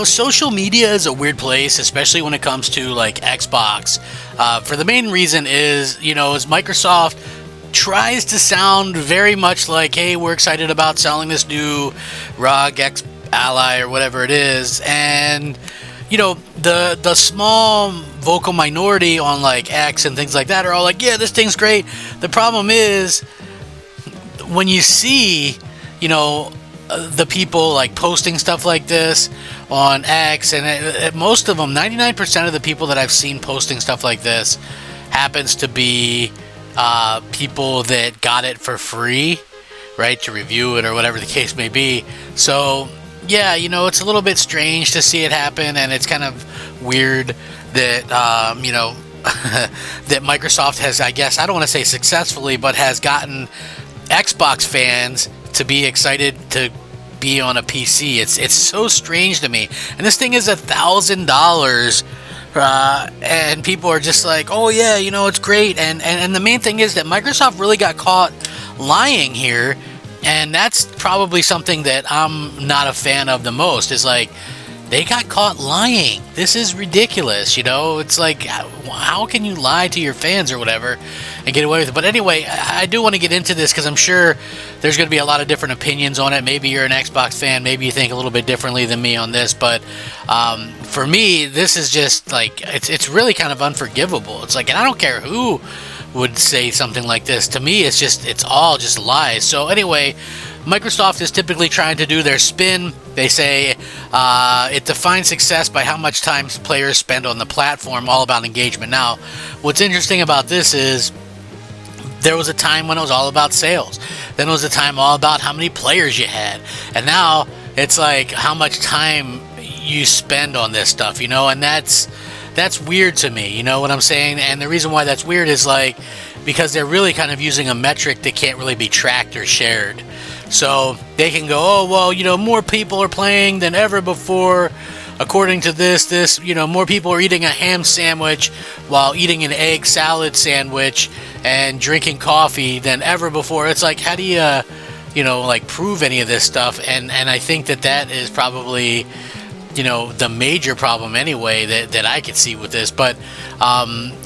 Social media is a weird place, especially when it comes to like Xbox. For the main reason is Microsoft tries to sound very much like, hey, we're excited about selling this new ROG X Ally or whatever it is, and the small vocal minority on like X and things like that are all like, yeah, this thing's great. The problem is when you see, the people like posting stuff like this on X, and most of them, 99% of the people that I've seen posting stuff like this happens to be people that got it for free, right, to review it or whatever the case may be. So yeah, it's a little bit strange to see it happen, and it's kind of weird that that Microsoft has, I guess, I don't want to say successfully, but has gotten Xbox fans to be excited to be on a PC. It's so strange to me. And this thing is $1,000, and people are just like, oh yeah, it's great. And the main thing is that Microsoft really got caught lying here, and that's probably something that I'm not a fan of the most. Is like, they got caught lying. This is ridiculous, It's like, how can you lie to your fans or whatever and get away with it? But anyway, I do want to get into this because I'm sure there's going to be a lot of different opinions on it. Maybe you're an Xbox fan. Maybe you think a little bit differently than me on this. But for me, this is just like, it's really kind of unforgivable. It's like, and I don't care who would say something like this. To me, it's all just lies. So anyway, Microsoft is typically trying to do their spin. They say it defines success by how much time players spend on the platform, all about engagement. Now, what's interesting about this is there was a time when it was all about sales. Then it was a time all about how many players you had. And now it's like how much time you spend on this stuff, and that's weird to me, you know what I'm saying? And the reason why that's weird is like because they're really kind of using a metric that can't really be tracked or shared. So they can go, oh, well, more people are playing than ever before. According to this, more people are eating a ham sandwich while eating an egg salad sandwich and drinking coffee than ever before. It's like, how do you, prove any of this stuff? And I think that is probably, the major problem anyway that I could see with this. But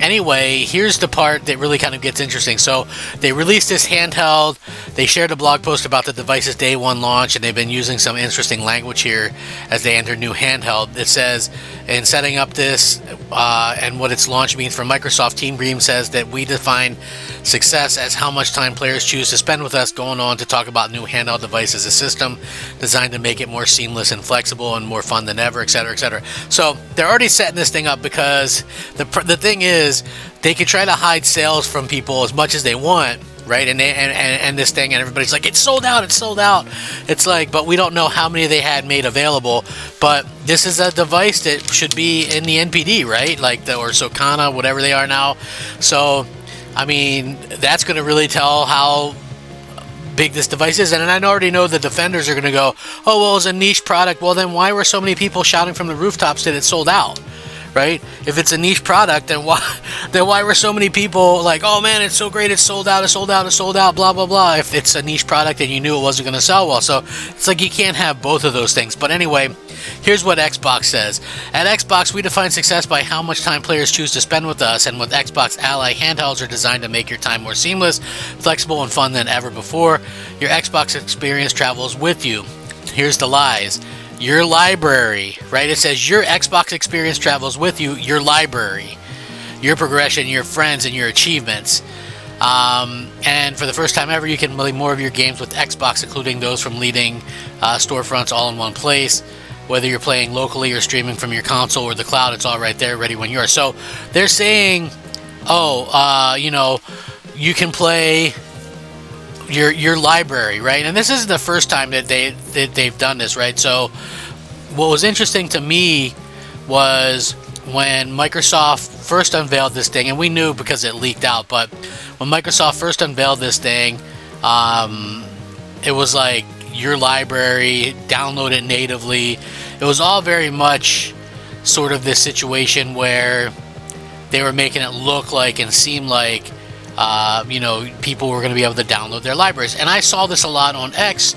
anyway, here's the part that really kind of gets interesting. So they released this handheld. They shared a blog post about the device's day one launch, and they've been using some interesting language here as they enter new handheld. It says, in setting up this and what its launch means for Microsoft, Team Green says that we define success as how much time players choose to spend with us, going on to talk about new handheld devices, a system designed to make it more seamless and flexible and more fun than ever, etc., etc. So they're already setting this thing up because the thing is, they can try to hide sales from people as much as they want, right? And this thing, and everybody's like, it's sold out. It's like, but we don't know how many they had made available. But this is a device that should be in the NPD, right? Like or Socana, whatever they are now. So I mean, that's going to really tell how big this device is. And I already know the defenders are going to go, oh, well, it's a niche product. Well, then why were so many people shouting from the rooftops that it sold out, right? If it's a niche product, then why were so many people like, oh man, it's so great, it's sold out, blah, blah, blah, if it's a niche product and you knew it wasn't going to sell well. So it's like you can't have both of those things. But anyway, here's what Xbox says. At Xbox, we define success by how much time players choose to spend with us, and with Xbox Ally, handhelds are designed to make your time more seamless, flexible, and fun than ever before. Your Xbox experience travels with you. Here's the lies. Your library, right? It says your Xbox experience travels with you, your library, your progression, your friends, and your achievements. And for the first time ever, you can play more of your games with Xbox, including those from leading storefronts, all in one place. Whether you're playing locally or streaming from your console or the cloud, it's all right there, ready when you are. So they're saying, you can play your library, right? And this isn't the first time that they've done this, right? So what was interesting to me was when Microsoft first unveiled this thing, and we knew because it leaked out, but when Microsoft first unveiled this thing, it was like your library, download it natively. It was all very much sort of this situation where they were making it look like and seem like people were going to be able to download their libraries. And I saw this a lot on X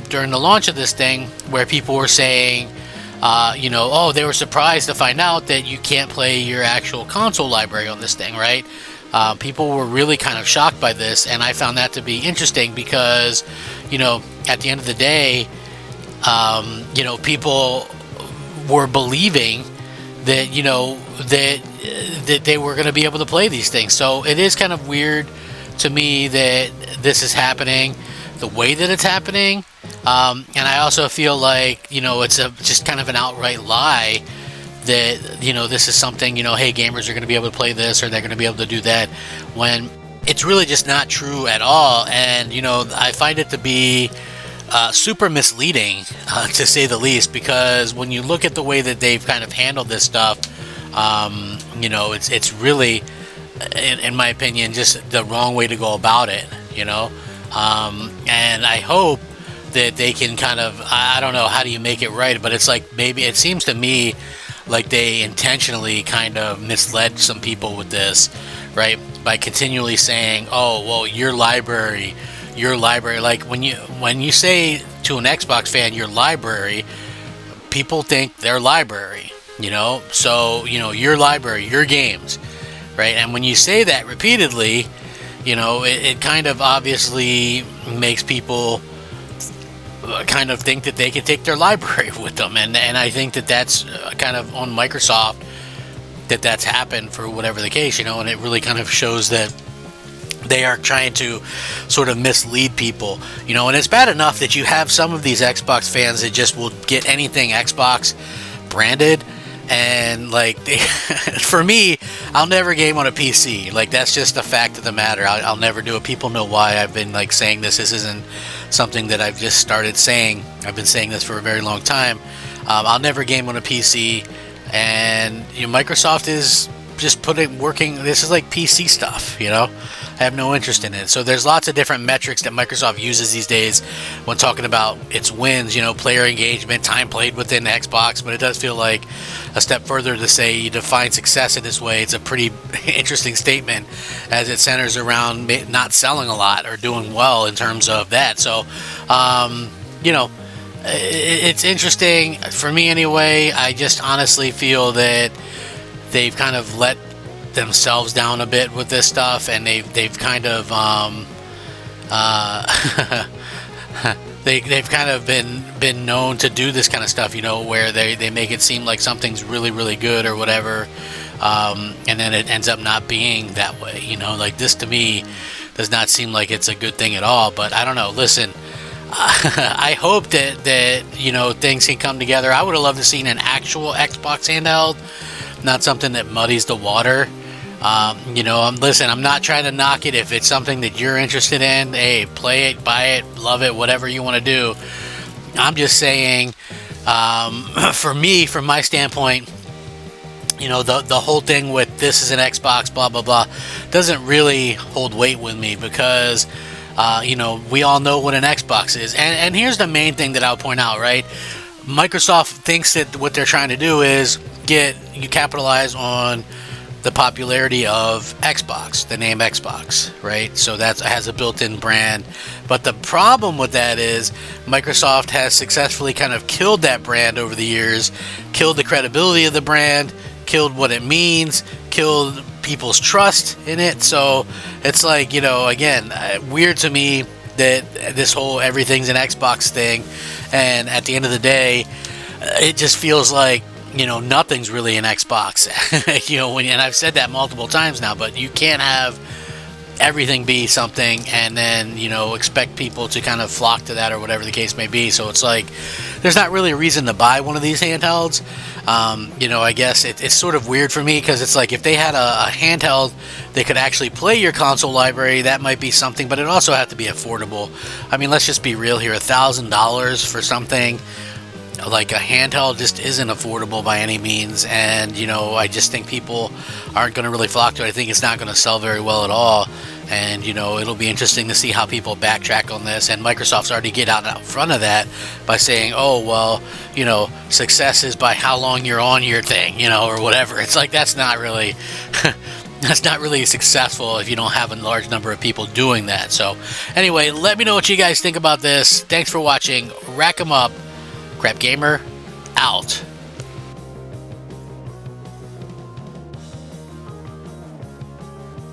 during the launch of this thing, where people were saying, you know, oh, they were surprised to find out that you can't play your actual console library on this thing, right? People were really kind of shocked by this, and I found that to be interesting because, you know, at the end of the day, you know, people were believing that, you know, that they were going to be able to play these things. So it is kind of weird to me that this is happening the way that it's happening. And I also feel like, you know, it's just kind of an outright lie that, you know, this is something, you know, hey, gamers are going to be able to play this or they're going to be able to do that, when it's really just not true at all. And, you know, I find it to be super misleading, to say the least, because when you look at the way that they've kind of handled this stuff, you know, it's really, in my opinion, just the wrong way to go about it, you know. And I hope that they can kind of, I don't know, how do you make it right, but it's like, maybe it seems to me like they intentionally kind of misled some people with this, right, by continually saying, oh, well, your library, like when you say to an Xbox fan your library, people think their library, you know. So, you know, your library, your games, right? And when you say that repeatedly, you know, it kind of obviously makes people kind of think that they can take their library with them, and I think that that's kind of on Microsoft, that's happened for whatever the case, you know. And it really kind of shows that they are trying to sort of mislead people, you know. And it's bad enough that you have some of these Xbox fans that just will get anything Xbox branded, and like for me, I'll never game on a PC. Like, that's just a fact of the matter. I'll never do it. People know why I've been like saying this. This isn't something that I've just started saying. I've been saying this for a very long time. I'll never game on a PC, and you know, Microsoft is just working. This is like PC stuff, you know. I have no interest in it. So there's lots of different metrics that Microsoft uses these days when talking about its wins, you know, player engagement, time played within Xbox. But it does feel like a step further to say you define success in this way. It's a pretty interesting statement, as it centers around not selling a lot or doing well in terms of that. So, you know, it's interesting for me anyway. I just honestly feel that they've kind of let themselves down a bit with this stuff, and they've kind of they've kind of been known to do this kind of stuff, you know, where they make it seem like something's really, really good or whatever, and then it ends up not being that way, you know. Like, this to me does not seem like it's a good thing at all. But I don't know, listen, I hope that you know, things can come together. I would have loved to seen an actual Xbox handheld, not something that muddies the water. You know, listen, I'm not trying to knock it. If it's something that you're interested in, hey, play it, buy it, love it, whatever you want to do. I'm just saying, for me, from my standpoint, you know, the whole thing with this is an Xbox, blah, blah, blah, doesn't really hold weight with me, because, you know, we all know what an Xbox is. And here's the main thing that I'll point out, right? Microsoft thinks that what they're trying to do is you capitalize on the popularity of Xbox, the name Xbox, right? So that has a built-in brand. But the problem with that is Microsoft has successfully kind of killed that brand over the years, killed the credibility of the brand, killed what it means, killed people's trust in it. So it's like, you know, again, weird to me that this whole everything's an Xbox thing, and at the end of the day, it just feels like, you know, nothing's really an Xbox. You know, and I've said that multiple times now, but you can't have everything be something and then, you know, expect people to kind of flock to that or whatever the case may be. So it's like, there's not really a reason to buy one of these handhelds. You know, I guess it's sort of weird for me, because it's like, if they had a handheld that could actually play your console library, that might be something, but it also have to be affordable. I mean, let's just be real here. $1,000 for something like a handheld just isn't affordable by any means. And, you know, I just think people aren't going to really flock to it. I think it's not going to sell very well at all. And, you know, it'll be interesting to see how people backtrack on this. And Microsoft's already get out front of that by saying, oh, well, you know, success is by how long you're on your thing, you know, or whatever. It's like, that's not really that's not really successful if you don't have a large number of people doing that. So anyway, let me know what you guys think about this. Thanks for watching. Rack 'em up. Crap Gamer out.